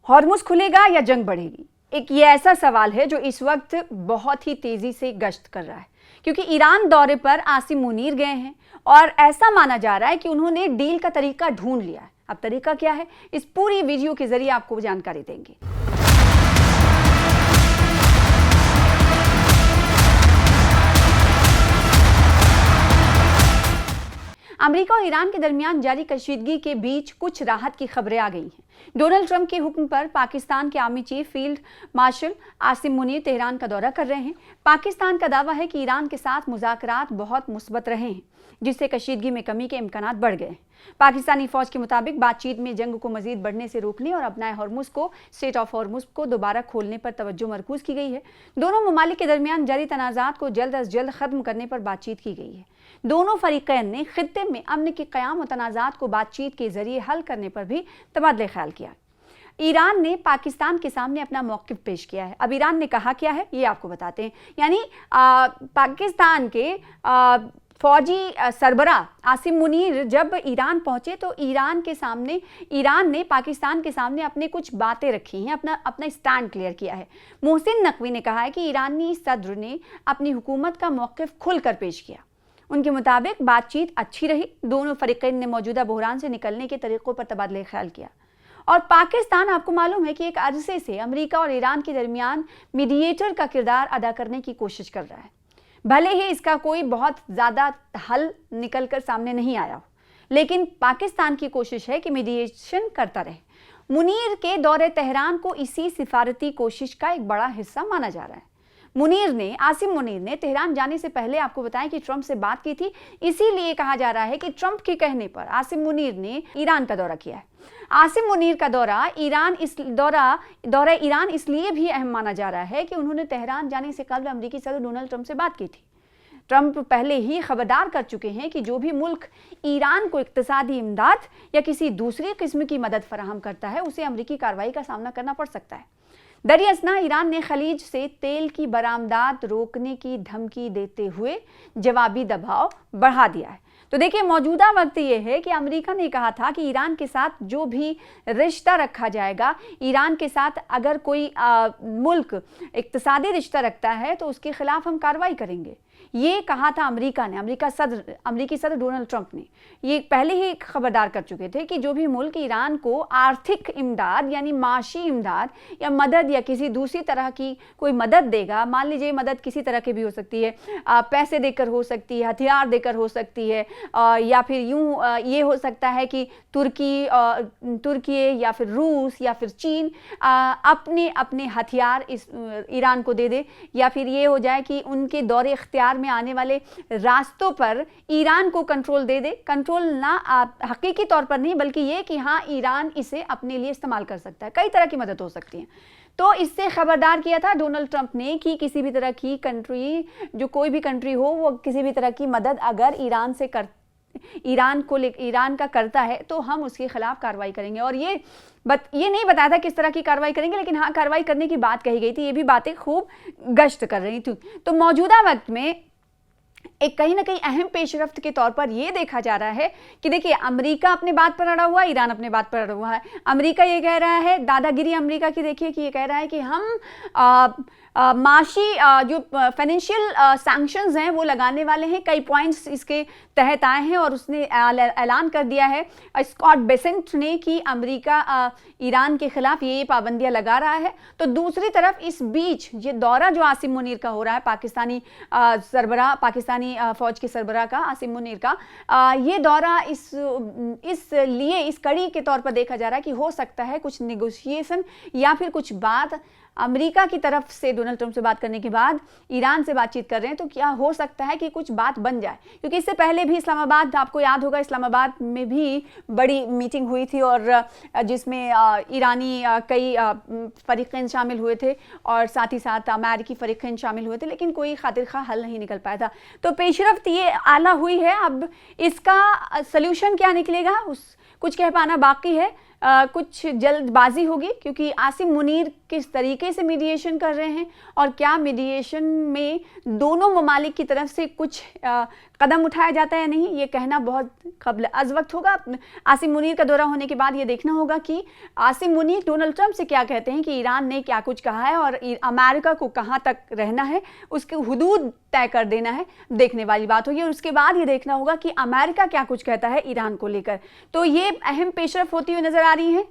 Hormuz खुलेगा या जंग बढ़ेगी? एक ये ऐसा सवाल है जो इस वक्त बहुत ही तेजी से गश्त कर रहा है, क्योंकि ईरान दौरे पर आसिम मुनीर गए हैं और ऐसा माना जा रहा है कि उन्होंने डील का तरीका ढूंढ लिया है। अब तरीका क्या है, इस पूरी वीडियो के जरिए आपको जानकारी देंगे। अमेरिका और ईरान के दरमियान जारी कशीदगी के बीच कुछ राहत की खबरें आ गई हैं। डोनाल्ड ट्रंप के हुक्म पर पाकिस्तान के army chief field marshal Asim Munir Tehran का दौरा कर रहे हैं। पाकिस्तान का दावा है कि ईरान के साथ मुज़ाकरात बहुत मुस्बत रहे हैं, जिससे कशीदगी में कमी के इम्कानात बढ़ गए हैं। पाकिस्तानी फौज के मुताबिक बातचीत में जंग को मजीद बढ़ने से रोकने और अपनाए हॉर्मुज़ को स्ट्रेट ऑफ हॉर्मुज़ को दोबारा खोलने पर तवज्जो मरकूज की गई है। दोनों ममालिक के दरमियान जारी तनाज़ात को जल्द अज जल्द ख़त्म करने पर बातचीत की गई है। दोनों फरीकैन ने खित्ते में अमन के क़याम और तनाज़ात को बातचीत के जरिए हल करने पर भी तबादले ख्याल किया। ईरान ने पाकिस्तान के सामने अपना मौक़िफ़ पेश किया है। अब ईरान ने कहा क्या है ये आपको बताते हैं। यानी पाकिस्तान के फौजी सरबरा आसिम मुनीर जब ईरान पहुंचे तो ईरान ने पाकिस्तान के सामने अपने कुछ बातें रखी हैं, अपना स्टैंड क्लियर किया है। मोहसिन नकवी ने कहा है कि ईरानी सदर ने अपनी हुकूमत का मौक़िफ़ खुलकर पेश किया। उनके मुताबिक बातचीत अच्छी रही। दोनों फरीकैन ने मौजूदा बहरान से निकलने के तरीक़ों पर तबादले ख्याल किया। और पाकिस्तान, आपको मालूम है कि एक अरसे से अमेरिका और ईरान के दरमियान मीडिएटर का किरदार अदा करने की कोशिश कर रहा है। भले ही इसका कोई बहुत ज़्यादा हल निकल कर सामने नहीं आया हो, लेकिन पाकिस्तान की कोशिश है कि मीडिएशन करता रहे। मुनीर के दौरे तेहरान को इसी सिफारती कोशिश का एक बड़ा हिस्सा माना जा रहा है। आसिम मुनीर ने तेहरान जाने से पहले आपको बताया कि ट्रंप से बात की थी। इसीलिए कहा जा रहा है कि ट्रंप के कहने पर आसिम मुनीर ने ईरान का दौरा किया है। आसिम मुनीर का दौरा ईरान इसलिए भी अहम माना जा रहा है कि उन्होंने तेहरान जाने से कबल अमेरिकी सदर डोनाल्ड ट्रंप से बात की थी। ट्रंप पहले ही खबरदार कर चुके हैं कि जो भी मुल्क ईरान को इक्तिसादी इमदाद या किसी दूसरी किस्म की मदद फराहम करता है, उसे अमेरिकी कार्रवाई का सामना करना पड़ सकता है। दरियासना ईरान ने खलीज से तेल की बरामदात रोकने की धमकी देते हुए जवाबी दबाव बढ़ा दिया है। तो देखिए, मौजूदा वक्त ये है कि अमेरिका ने कहा था कि ईरान के साथ जो भी रिश्ता रखा जाएगा, ईरान के साथ अगर कोई मुल्क इक्तिसादी रिश्ता रखता है तो उसके खिलाफ हम कार्रवाई करेंगे। ये कहा था अमेरिकी सदर डोनाल्ड ट्रंप ने। ये पहले ही खबरदार कर चुके थे कि जो भी मुल्क ईरान को आर्थिक इमदाद यानी माशी इमदाद या मदद या किसी दूसरी तरह की कोई मदद देगा, मान लीजिए मदद किसी तरह की भी हो सकती है, पैसे देकर हो सकती है, हथियार देकर हो सकती है, या फिर यूं ये हो सकता है कि तुर्की या फिर रूस या फिर चीन अपने अपने हथियार इस ईरान को दे दे, या फिर ये हो जाए कि उनके दौरे इख्तियार में आने वाले रास्तों पर ईरान को कंट्रोल दे दे। कंट्रोल ना हकीकी तौर पर नहीं, बल्कि ये कि हाँ, ईरान इसे अपने लिए इस्तेमाल कर सकता है। कई तरह की मदद हो सकती है। तो इससे खबरदार किया था डोनाल्ड ट्रंप ने कि किसी भी तरह की कंट्री, जो कोई भी कंट्री हो, वो किसी भी तरह की मदद अगर ईरान का करता है तो हम उसके खिलाफ कार्रवाई करेंगे। और ये नहीं बताया था किस तरह की कार्रवाई करेंगे, लेकिन हाँ, कार्रवाई करने की बात कही गई थी। ये भी बातें खूब गश्त कर रही थी। तो मौजूदा वक्त में एक कहीं ना कहीं अहम पेशरफ्त के तौर पर यह देखा जा रहा है कि देखिए, अमेरिका अपने बात पर अड़ा हुआ है, ईरान अपने बात पर अड़ा हुआ है। अमेरिका ये कह रहा है, दादागिरी अमेरिका की देखिए कि ये कह रहा है कि हम माशी जो फाइनेंशियल सैंक्शंस हैं वो लगाने वाले हैं। कई पॉइंट्स इसके तहत आए हैं और उसने ऐलान कर दिया है स्कॉट बेसेंट ने कि अमेरिका ईरान के खिलाफ ये पाबंदियां लगा रहा है। तो दूसरी तरफ इस बीच ये दौरा जो आसिम मुनीर का हो रहा है, पाकिस्तानी फौज के सरबराह का आसिम मुनीर का, ये दौरा इस कड़ी के तौर पर देखा जा रहा है कि हो सकता है कुछ निगोशिएशन या फिर कुछ बात अमेरिका की तरफ से डोनाल्ड ट्रंप से बात करने के बाद ईरान से बातचीत कर रहे हैं। तो क्या हो सकता है कि कुछ बात बन जाए, क्योंकि इससे पहले भी इस्लामाबाद, आपको याद होगा, इस्लामाबाद में भी बड़ी मीटिंग हुई थी और जिसमें ईरानी कई फरीकैन शामिल हुए थे और साथ ही साथ अमेरिकी फरीकैन शामिल हुए थे, लेकिन कोई खातिर खा हल नहीं निकल पाया था। तो पेशरफ्त ये आला हुई है। अब इसका सल्यूशन क्या निकलेगा कुछ कह पाना बाकी है। कुछ जल्दबाजी होगी, क्योंकि आसिम मुनीर किस तरीके से मीडिएशन कर रहे हैं और क्या मीडिएशन में दोनों ममालिक की तरफ से कुछ कदम उठाया जाता है या नहीं, ये कहना बहुत कब्ल अज़ वक्त होगा। आसिम मुनीर का दौरा होने के बाद ये देखना होगा कि आसिम मुनीर डोनाल्ड ट्रंप से क्या कहते हैं कि ईरान ने क्या कुछ कहा है और अमेरिका को कहाँ तक रहना है, उसके हुदूद तय कर देना है, देखने वाली बात होगी। और उसके बाद ये देखना होगा कि अमेरिका क्या कुछ कहता है ईरान को लेकर। तो ये अहम पेशरफ होती हुई नजर आ रही है